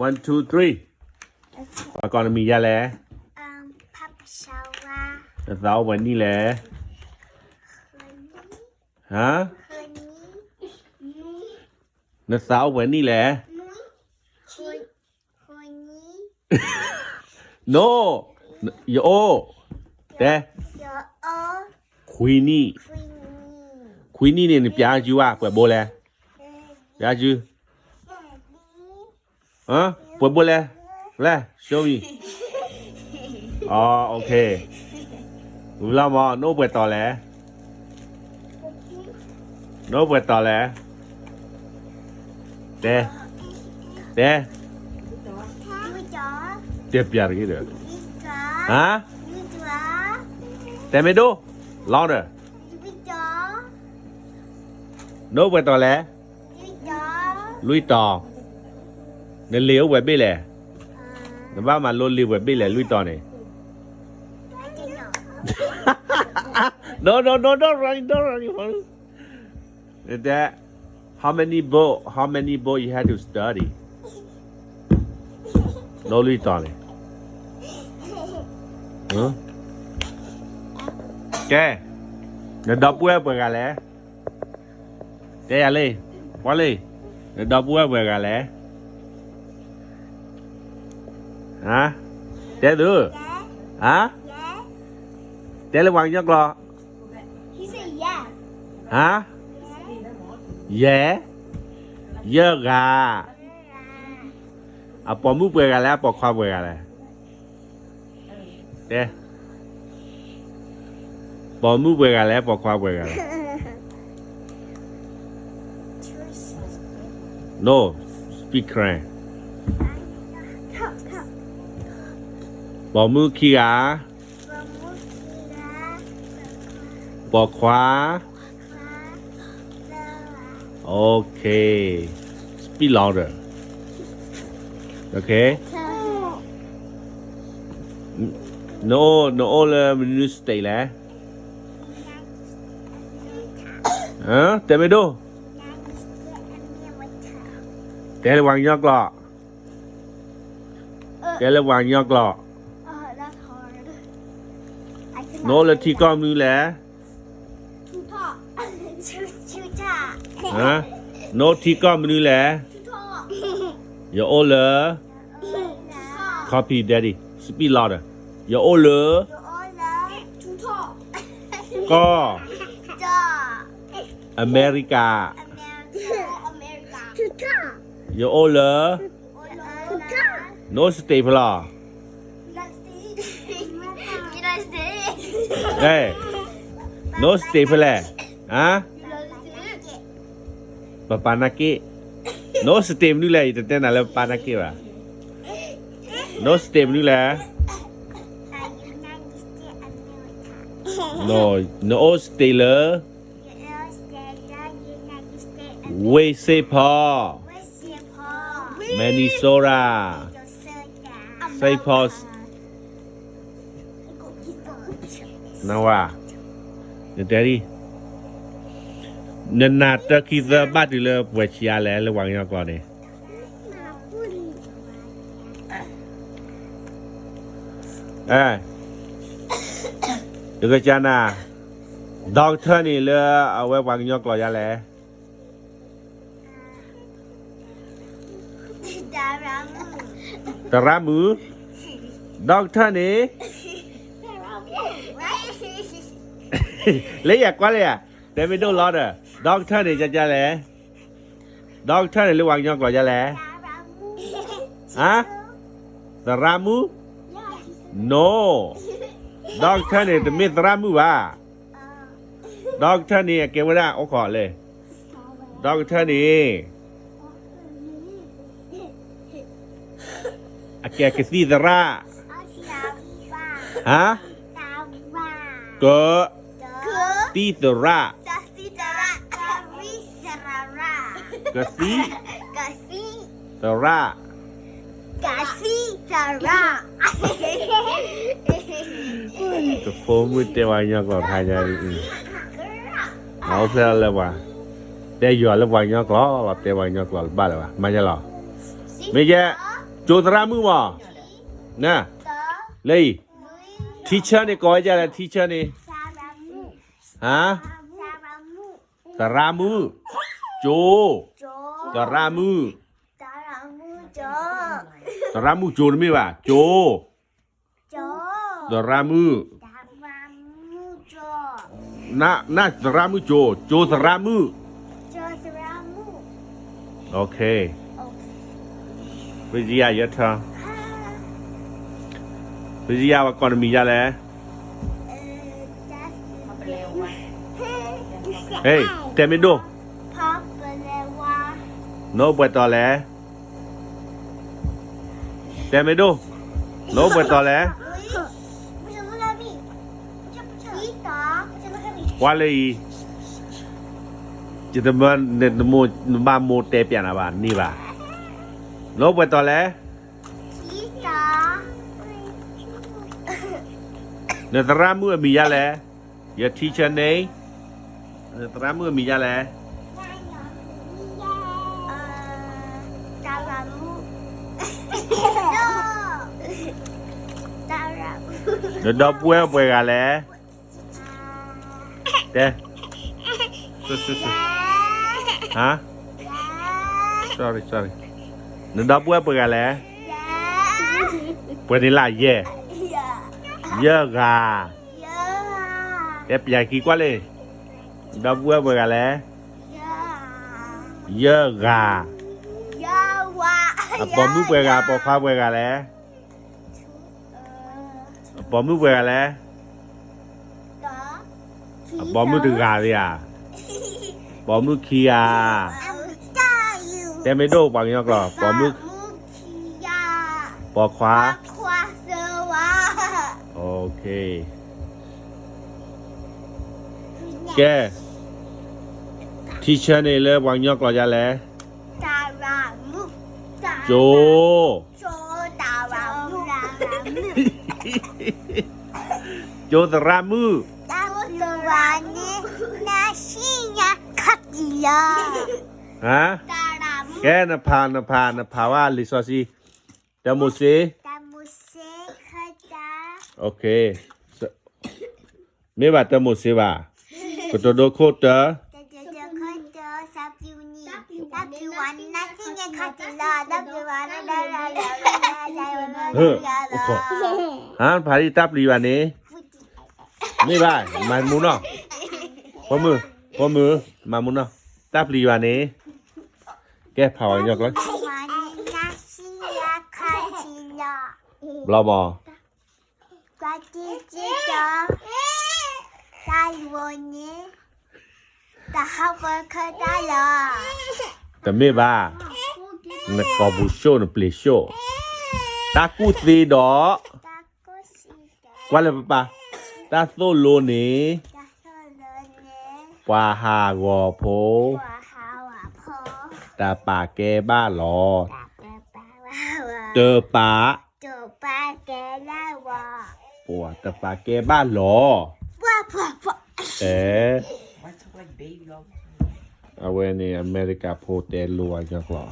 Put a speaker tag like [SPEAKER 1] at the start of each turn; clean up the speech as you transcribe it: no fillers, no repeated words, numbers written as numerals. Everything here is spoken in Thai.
[SPEAKER 1] One, two, three. ก่อนมียาแหละ
[SPEAKER 2] พับชาวา
[SPEAKER 1] เสาร์วันนี้แหละฮะ
[SPEAKER 2] คืนนี้
[SPEAKER 1] นเสาร์วันนี้แหละ
[SPEAKER 2] คืนนี้
[SPEAKER 1] no โยแต่
[SPEAKER 2] เยอะโอ
[SPEAKER 1] คุยนี่
[SPEAKER 2] คืนนี้
[SPEAKER 1] คุยนี่เนี่ยပြာจูอ่ะเปิดโบလဲပြာจูฮะเปิดโบလဲလဲ show me อ๋อโอเครู้แล้วมั้งโน้ตเปิดต่อแล้วโน้ตเปิดต่อแล้วเด้
[SPEAKER 2] ดูจ๋อ
[SPEAKER 1] เจ็บยากี่เด้อ
[SPEAKER 2] ดูจ๋อ
[SPEAKER 1] ฮะ
[SPEAKER 2] ดูจ๋อ
[SPEAKER 1] แต่ไม่ดูลองเด้อ
[SPEAKER 2] ดูจ๋อ
[SPEAKER 1] โน้ตเปิดต่อแล้ว
[SPEAKER 2] ดูจ๋อ
[SPEAKER 1] ลุยต่อเนเลี้ยวเว็บไปเลยนบ้ามาลุยเลี้ยวเว็บไปเลยลุยต่อเนี่ย no no no don't run that how many book you had to study no ลุยต่อเนี่ยแกเดี๋ยวดับเบิ้ลเปิดกันแล้วเดี๋ยวอะไรวะเลยเดี๋ยวดับเบิ้ลเปิดกันแล้วฮะเดี๋ยวดูฮะเดี๋ยวระวังยักษ์รอ
[SPEAKER 2] He said yeah
[SPEAKER 1] ฮะแย่เยอะกะอ่ะปอมือเปิดกันแล้วปอความเปิดกันแล้วเดี๋ยวปอมือเปิดกันแล้วปอความเปิดกันแล้ว no speak Korean ปอมือขี้กะปอขวาโอเค speak louder okay no เลยมันนึกสเตย์แล้วฮะแต่ไม่ดูแต่ระวังยอกหล่อแต่ระวังยอกหล่อ
[SPEAKER 2] that's hard
[SPEAKER 1] โนเลยที่ก้อมมือแล้ว
[SPEAKER 2] ชูท่อชูท่า
[SPEAKER 1] ฮะโนที่ก้อมมือแล้ว
[SPEAKER 2] ชูท่อ
[SPEAKER 1] อย่าโอเลย copy daddy speak louder อย่าโอเลย
[SPEAKER 2] โอ้แล้วชูท่อ
[SPEAKER 1] ก็
[SPEAKER 2] จ้า
[SPEAKER 1] อเมริกา
[SPEAKER 2] อเมริกาชูท่อ
[SPEAKER 1] อย่าโอเลย
[SPEAKER 2] ชูท่อ
[SPEAKER 1] โนสเตย์พลอ
[SPEAKER 2] United States
[SPEAKER 1] เอ้ยโนสเตย์พลอฮะปะปานาเกะโนสเตย์นี่แหละแต่นั่นแหละปานาเกะว่ะโนสเตย์นี่แหละ no no stay เลยเวเซพอแมนิโซราไซพอสนาวาเดี๋ยวดินนาตะคิดว่าบ้านที่เราปวดเชียร์แล้วระวังอย่างก่อนเนี่ยเดี๋ยวก็จะน่ะด็อกเตอร์นี่เลยเอาไว้วางยอกก่อนยาแล้ว ตรามือด็อกเตอร์นี่เลยอยากว่าเลยอ่ะแต่ไม่ต้องรอดอ่ะด็อกเตอร์นี่จะแล้วด็อกเตอร์นี่ระวังยอกก่อนจะแล้วฮะตรามือ no ด็อกเตอร์นี่จะไม่ตรามือว่ะด็อกเตอร์นี่เก็บไว้ได้โอ้ขอเลยด็อกเตอร์นี่อาแกกสีตราฮะก็ตีตรากสีตรากจะโฟมือเตวายอกหล่อไทยใจเอาเพื่ออะไรวะแต่หยอดแล้ววายอกหล่อเตวายอกหล่อบ้าเลยวะไม่ใช่หรอไม่ใช่
[SPEAKER 2] เ
[SPEAKER 1] โจตรามือวะนะเลยทีเชอร์นี่ก้อยจะอะไรทีเชอร์นี่ฮะตรามือโจตรามือตรามือโจนี่ไม่ว่าโจตรามือน่าตรามือโจตรามือโอเควิทยาเยอะเถอะวิทยาว่าก่อนมีอะไรเฮ้ยแต่ไม่ดูโน้ไปต่อแล้วแต่ไม่ดูโน้ไปต่อแล้วว่าเลยจะทำมันเด็ดโมบ้าโมเตเปียนอะไรนี่ป่ะโน้ไปต่อแล้วเนตรามือมีอะไรอย่าทีเชนเองเนตรามือมีอะไรเดี๋ยวดับเวลไปกันแล้วเด้ฮะ sorry เดี๋ยวดับเวลไปกันแล้วไปนี่ล่ะเย่เยอะกาเอฟใหญ่กี่กว่าเลยดับเวลไปกันแล้วเยอะกาปอมือไปกันปอข้าวไปกันแล้วปอมือไปกันแล้วปอมือถึงกันเลยอ่ะปอมือขี้อ่ะแต่ไม่ดูบางอย่างหรอกปอมือปอขวาโอเคแกที่เชนนี่เลยวางยอกหรอจะแล้วโจโจตรามือฮะแกนภาว่าลิซอซีตามุเซโอเคไม่ว่าตามุเซว่ะก็ตัวโดโคเตอเฮ้อโอ้โหฮะพาริตับลีวันนี้ไม่ว่ามันมุนเนาะพอมือมามุนเนาะตับลีวันนี้แกเผาหยอกแล้วบลอบอแต่ไม่บ้านักกอบุโชนเปลี่ยนโชตากูซีดอกว่าเลยปะตาโซโลนี่ปาฮาวอโพตาปาแกบ้าหรอเจอปาปวดตาปาแกบ้าหรอเอาไว้ในอเมริกาโพเตลัวจังหรอ